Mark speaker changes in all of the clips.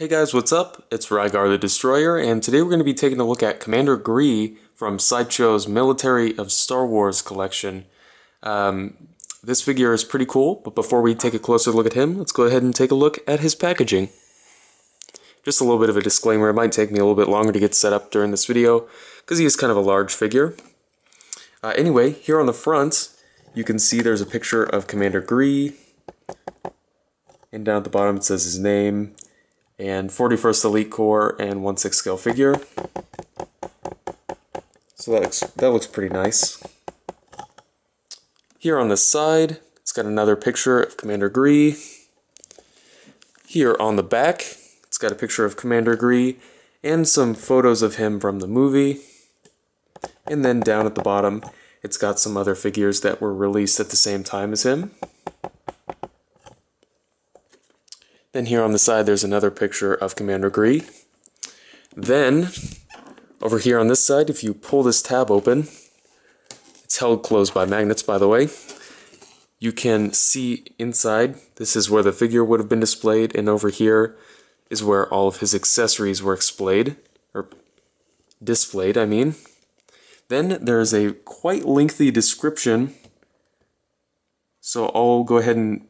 Speaker 1: Hey guys, what's up? It's Rygar the Destroyer, and today we're going to be taking a look at Commander Gree from Sideshow's Military of Star Wars collection. This figure is pretty cool, but before we take a closer look at him, let's go ahead and take a look at his packaging. Just a little bit of a disclaimer, it might take me a little bit longer to get set up during this video, because he is kind of a large figure. Anyway, here on the front, you can see there's a picture of Commander Gree, and down at the bottom it says his name, and 41st Elite Corps and 1/6 scale figure. So that looks pretty nice. Here on the side, it's got another picture of Commander Gree. Here on the back, it's got a picture of Commander Gree and some photos of him from the movie. And then down at the bottom, it's got some other figures that were released at the same time as him. Then here on the side, there's another picture of Commander Gree. Then, over here on this side, if you pull this tab open, it's held closed by magnets, by the way, you can see inside. This is where the figure would have been displayed, and over here is where all of his accessories were displayed, I mean. Then there's a quite lengthy description, so I'll go ahead and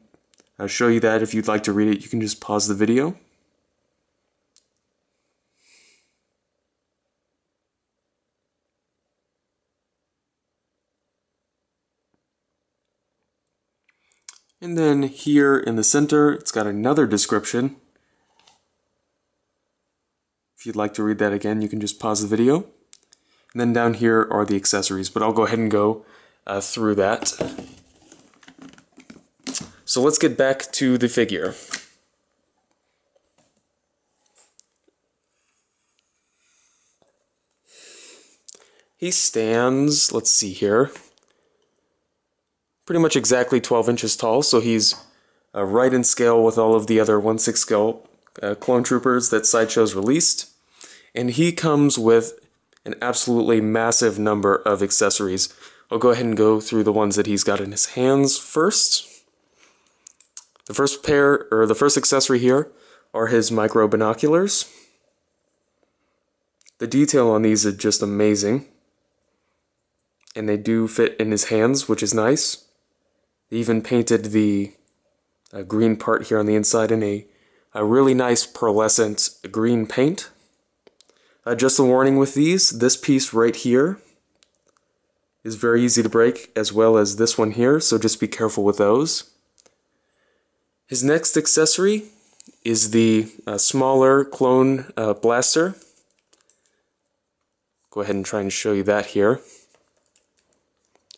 Speaker 1: I'll show you that. If you'd like to read it, you can just pause the video. And then here in the center, it's got another description. If you'd like to read that again, you can just pause the video. And then down here are the accessories, but I'll go ahead and go through that. So let's get back to the figure. He stands, let's see here, pretty much exactly 12 inches tall, so he's right in scale with all of the other 1/6 scale clone troopers that Sideshow's released. And he comes with an absolutely massive number of accessories. I'll go ahead and go through the ones that he's got in his hands first. The first accessory here are his micro binoculars. The detail on these is just amazing. And they do fit in his hands, which is nice. They even painted the green part here on the inside in a really nice pearlescent green paint. Just a warning with these, this piece right here is very easy to break, as well as this one here, so just be careful with those. His next accessory is the smaller clone blaster. Go ahead and try and show you that here.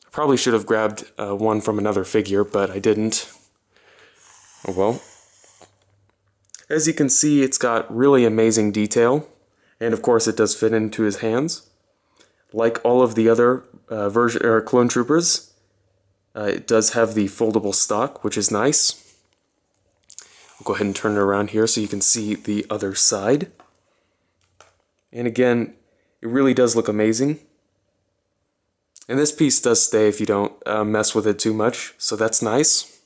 Speaker 1: I probably should have grabbed one from another figure, but I didn't. Oh well. As you can see, it's got really amazing detail, and of course it does fit into his hands. Like all of the other clone troopers, it does have the foldable stock, which is nice. I'll go ahead and turn it around here so you can see the other side. And again, it really does look amazing. And this piece does stay if you don't mess with it too much, so that's nice.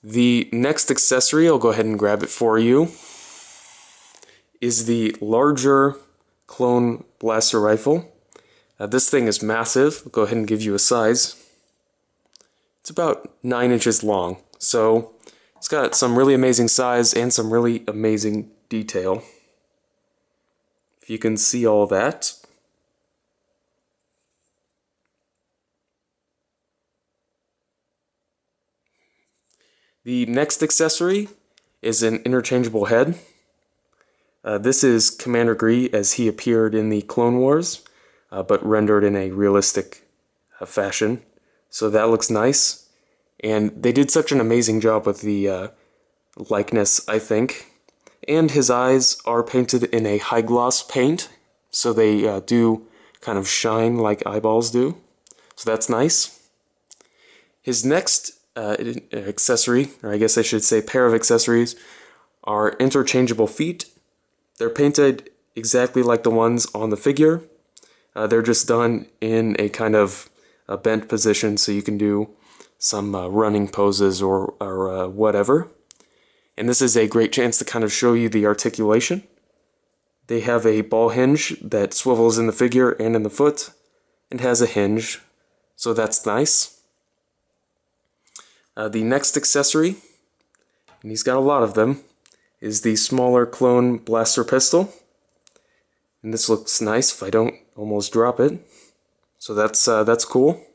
Speaker 1: The next accessory, I'll go ahead and grab it for you, is the larger clone blaster rifle. This thing is massive. I'll go ahead and give you a size. It's about 9 inches long, so it's got some really amazing size and some really amazing detail. If you can see all that. The next accessory is an interchangeable head. This is Commander Gree as he appeared in the Clone Wars, but rendered in a realistic fashion. So that looks nice. And they did such an amazing job with the likeness, I think. And his eyes are painted in a high gloss paint, so they do kind of shine like eyeballs do. So that's nice. His next accessory, or I guess I should say pair of accessories, are interchangeable feet. They're painted exactly like the ones on the figure. They're just done in a kind of a bent position, so you can do some running poses or whatever. and this is a great chance to kind of show you the articulation. They have a ball hinge that swivels in the figure and in the foot, and has a hinge, so that's nice. The next accessory, and he's got a lot of them, is the smaller clone blaster pistol. And this looks nice if I don't almost drop it. So that's cool.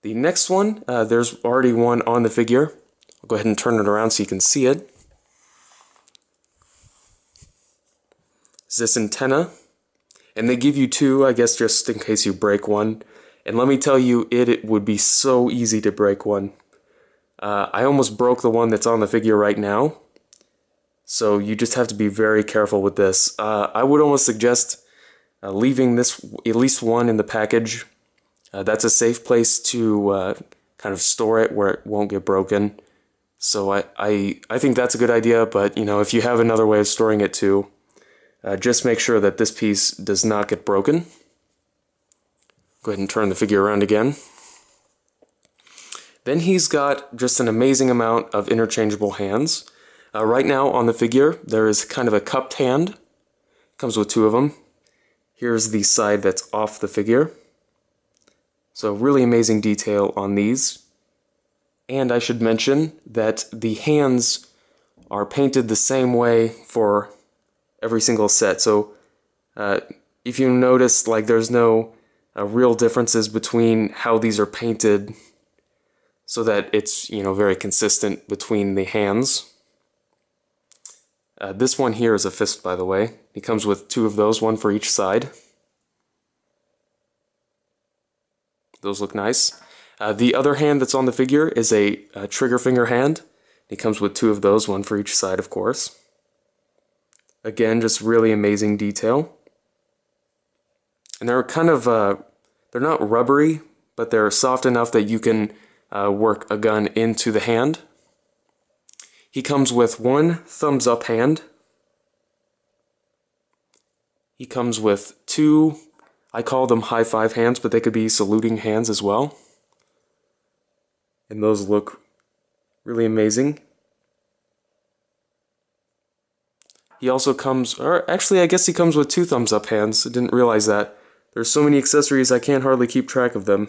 Speaker 1: The next one, there's already one on the figure. I'll go ahead and turn it around so you can see it. Is this antenna? And they give you two, I guess, just in case you break one. And let me tell you, it would be so easy to break one. I almost broke the one that's on the figure right now. So you just have to be very careful with this. I would almost suggest leaving this at least one in the package. That's a safe place to kind of store it where it won't get broken. So I think that's a good idea, but you know, if you have another way of storing it too, just make sure that this piece does not get broken. Go ahead and turn the figure around again. Then he's got just an amazing amount of interchangeable hands. Right now on the figure, there is kind of a cupped hand. Comes with two of them. Here's the side that's off the figure. So really amazing detail on these. And I should mention that the hands are painted the same way for every single set. So if you notice, like, there's no real differences between how these are painted, so that it's, you know, very consistent between the hands. This one here is a fist, by the way. He comes with two of those, one for each side. Those look nice. The other hand that's on the figure is a trigger finger hand. He comes with two of those, one for each side, of course. Again, just really amazing detail. And they're kind of, they're not rubbery, but they're soft enough that you can work a gun into the hand. He comes with one thumbs up hand. He comes with two, I call them high five hands, but they could be saluting hands as well. And those look really amazing. He also comes, or actually I guess he comes with two thumbs up hands. I didn't realize that. There's so many accessories I can't hardly keep track of them.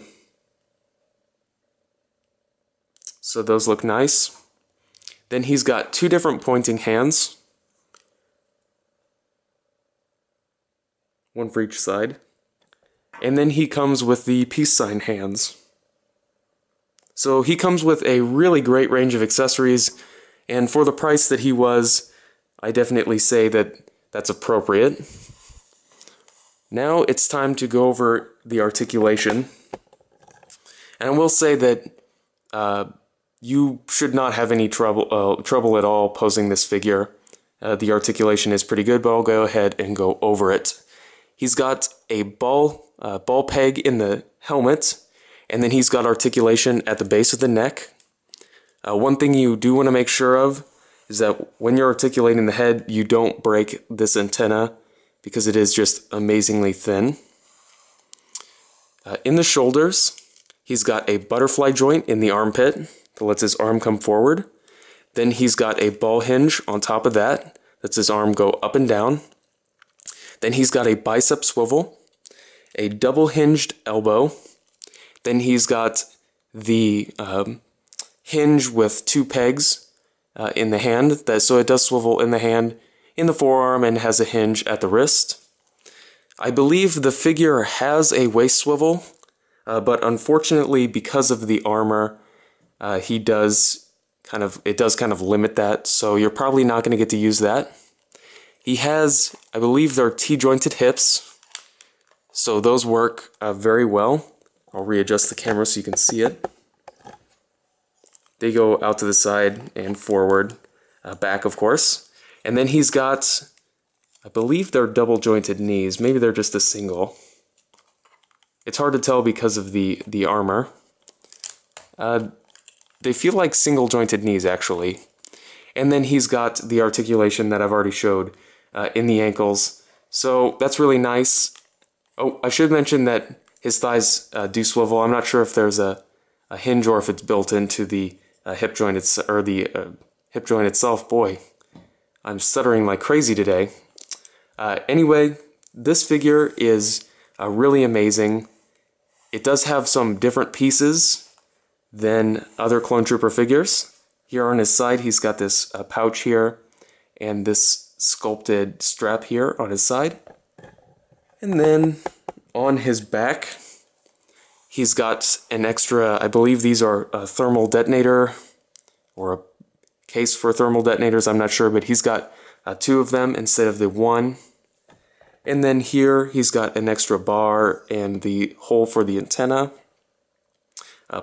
Speaker 1: So those look nice. Then he's got two different pointing hands. One for each side. And then he comes with the peace sign hands. So he comes with a really great range of accessories, and for the price that he was, I definitely say that that's appropriate. Now it's time to go over the articulation. And I will say that you should not have any trouble at all posing this figure. The articulation is pretty good, but I'll go ahead and go over it. He's got a ball peg in the helmet, and then he's got articulation at the base of the neck. One thing you do want to make sure of is that when you're articulating the head, you don't break this antenna, because it is just amazingly thin. In the shoulders, he's got a butterfly joint in the armpit that lets his arm come forward. Then he's got a ball hinge on top of that lets his arm go up and down. Then he's got a bicep swivel, a double hinged elbow. Then he's got the hinge with two pegs in the hand, so it does swivel in the hand, in the forearm, and has a hinge at the wrist. I believe the figure has a waist swivel, but unfortunately, because of the armor, it does kind of limit that, so you're probably not going to get to use that. He has, I believe they're T-jointed hips, so those work very well. I'll readjust the camera so you can see it. They go out to the side and forward, back of course. And then he's got, I believe they're double jointed knees, maybe they're just a single. It's hard to tell because of the armor. They feel like single jointed knees actually. And then he's got the articulation that I've already showed in the ankles. So that's really nice. Oh, I should mention that his thighs do swivel. I'm not sure if there's a hinge or if it's built into the hip joint, hip joint itself. Boy, I'm stuttering like crazy today. Anyway, this figure is really amazing. It does have some different pieces than other Clone Trooper figures. Here on his side, he's got this pouch here, and this sculpted strap here on his side. And then on his back, he's got an extra, I believe these are a thermal detonator, or a case for thermal detonators, I'm not sure, but he's got 2 of them instead of the 1. And then here, he's got an extra bar and the hole for the antenna,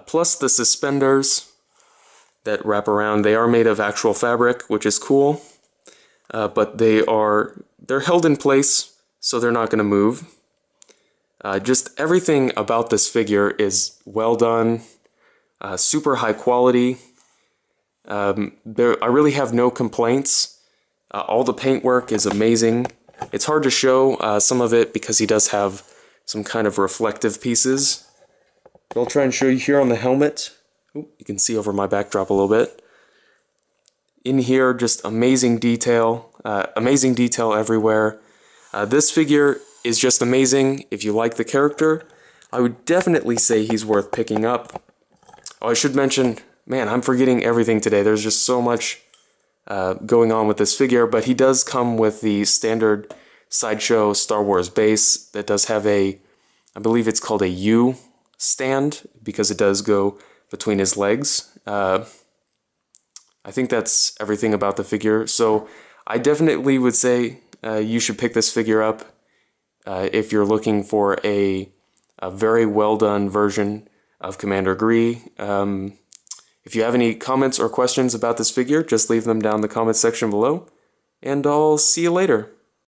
Speaker 1: plus the suspenders that wrap around. They are made of actual fabric, which is cool, but they're held in place, so they're not going to move. Just everything about this figure is well done, super high quality. I really have no complaints. All the paintwork is amazing. It's hard to show some of it because he does have some kind of reflective pieces. I'll try and show you here on the helmet. Ooh, you can see over my backdrop a little bit. In here, just amazing detail everywhere. This figure is just amazing. If you like the character, I would definitely say he's worth picking up. Oh, I should mention, man, I'm forgetting everything today. There's just so much going on with this figure, but he does come with the standard Sideshow Star Wars base that does have I believe it's called a U stand, because it does go between his legs. I think that's everything about the figure, so I definitely would say you should pick this figure up if you're looking for a very well done version of Commander Gree. If you have any comments or questions about this figure, just leave them down in the comments section below, and I'll see you later.